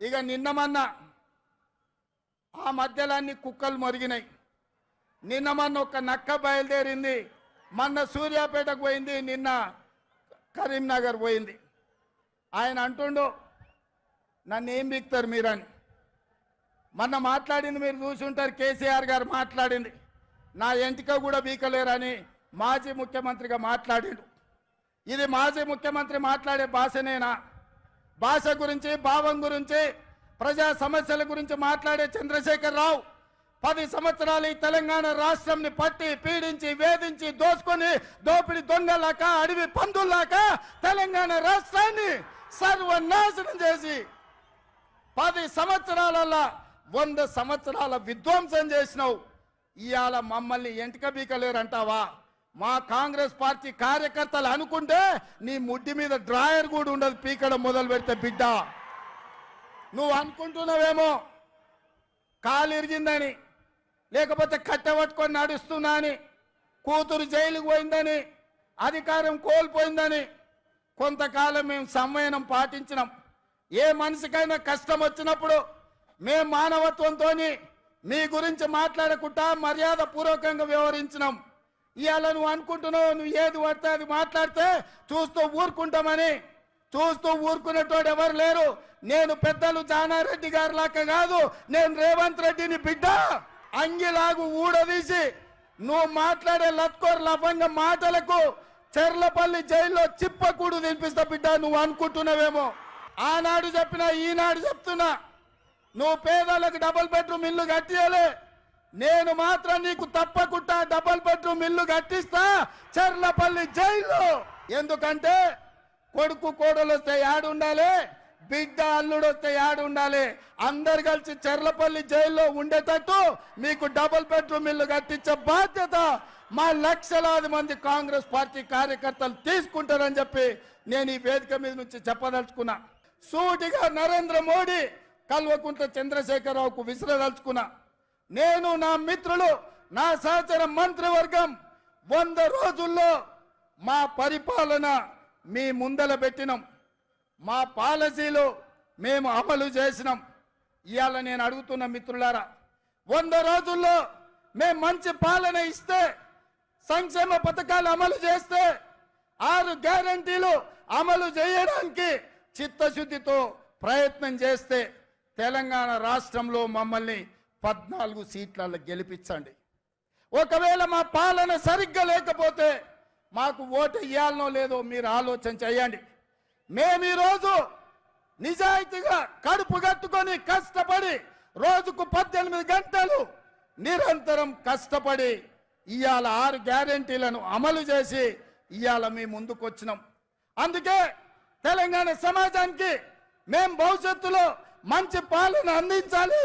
ఇక నిన్న మొన్న ఆ మధ్యలో అన్ని కుక్కలు మొరిగినాయి. నిన్న మొన్న ఒక నక్క బయలుదేరింది, మొన్న సూర్యాపేటకు పోయింది, నిన్న కరీంనగర్ పోయింది. ఆయన అంటుండు నన్ను ఏం బిక్తారు మీరని. మొన్న మాట్లాడింది మీరు చూసుంటారు, కేసీఆర్ గారు మాట్లాడింది, నా ఎంటిక కూడా బీకలేరని మాజీ ముఖ్యమంత్రిగా మాట్లాడిండు. ఇది మాజీ ముఖ్యమంత్రి మాట్లాడే భాషనేనా? భాష గురించి, భావం గురించి, ప్రజా సమస్యల గురించి మాట్లాడే చంద్రశేఖర్ రావు 10 సంవత్సరాలు ఈ తెలంగాణ రాష్ట్రంని పట్టి పీడించి వేధించి దోసుకొని దోపిడి దొంగలాక అడవి పందుల్లాక తెలంగాణ రాష్ట్రాన్ని సర్వనాశనం చేసి 10 సంవత్సరాలలో 100 సంవత్సరాల విధ్వంసం చేసినావు. ఇవాళ మమ్మల్ని ఎంటిక బీకలేరంటావా? మా కాంగ్రెస్ పార్టీ కార్యకర్తలు అనుకుంటే నీ ముడ్డి మీద డ్రాయర్ కూడా ఉండదు పీకడం మొదలు పెడితే. బిడ్డ నువ్వు అనుకుంటున్నావేమో కాలు ఇరిగిందని, లేకపోతే కట్టెపట్టుకొని నడుస్తున్నా అని, కూతురు జైలుకు పోయిందని, అధికారం కోల్పోయిందని. కొంతకాలం మేము సంయమనం పాటించినాం. ఏ మనిషికైనా కష్టం వచ్చినప్పుడు మేము మానవత్వంతో మీ గురించి మాట్లాడకుండా మర్యాద పూర్వకంగా వ్యవహరించినాం. ఇవాళ నువ్వు అనుకుంటున్నావు నువ్వు ఏది పడితే అది మాట్లాడితే చూస్తూ ఊరుకుంటామని. చూస్తూ ఊరుకునేటోడు ఎవరు లేరు. నేను పెద్దలు జానారెడ్డి గారి లాగా కాదు, నేను రేవంత్ రెడ్డిని బిడ్డ. అంగిలాగు ఊడదీసి నువ్వు మాట్లాడే లత్కోర్ లఫంగ మాటలకు చెర్లపల్లి జైల్లో చిప్పకూడు తినిపిస్తా బిడ్డ. నువ్వు అనుకుంటున్నావేమో. ఆనాడు చెప్పినా ఈనాడు చెప్తున్నా, నువ్వు పేదలకు డబుల్ బెడ్రూమ్ ఇల్లు కట్టియలే, నేను మాత్రం నీకు తప్పకుండా డబుల్ బెడ్రూమ్ ఇల్లు కట్టిస్తా చెర్లపల్లి జైల్లో. ఎందుకంటే కొడుకు కోడలు వస్తే యాడు ఉండాలి, బిడ్డ అల్లుడు వస్తే యాడు ఉండాలి. అందరు కలిసి చెర్లపల్లి జైల్లో ఉండేటట్టు మీకు డబుల్ బెడ్రూమ్ ఇల్లు కట్టించే బాధ్యత మా లక్షలాది మంది కాంగ్రెస్ పార్టీ కార్యకర్తలు తీసుకుంటారని చెప్పి నేను ఈ వేదిక మీద నుంచి చెప్పదలుచుకున్నా. సూటిగా నరేంద్ర మోడీ కల్వకుంట్ల చంద్రశేఖరరావుకు విసిరదలుచుకున్నా. నేను, నా మిత్రులు, నా సహచర మంత్రివర్గం 100 రోజుల్లో మా పరిపాలన మీ ముందల పెట్టినాం. మా పాలసీలు మేము అమలు చేసినాం. ఇవాళ నేను అడుగుతున్న మిత్రులారా, 100 రోజుల్లో మేము మంచి పాలన ఇస్తే, సంక్షేమ పథకాలు అమలు చేస్తే, 6 గ్యారంటీలు అమలు చేయడానికి చిత్తశుద్ధితో ప్రయత్నం చేస్తే తెలంగాణ రాష్ట్రంలో మమ్మల్ని 14 సీట్లలో గెలిపించండి. ఒకవేళ మా పాలన సరిగ్గా లేకపోతే మాకు ఓటు ఇవ్వాలనో లేదో మీరు ఆలోచన చేయండి. మేము ఈరోజు నిజాయితీగా కడుపు కట్టుకొని కష్టపడి రోజుకు 18 గంటలు నిరంతరం కష్టపడి ఇవాళ 6 గ్యారెంటీలను అమలు చేసి ఇవాళ మీ ముందుకు వచ్చినాం. అందుకే తెలంగాణ సమాజానికి మేము భవిష్యత్తులో మంచి పాలన అందించాలి.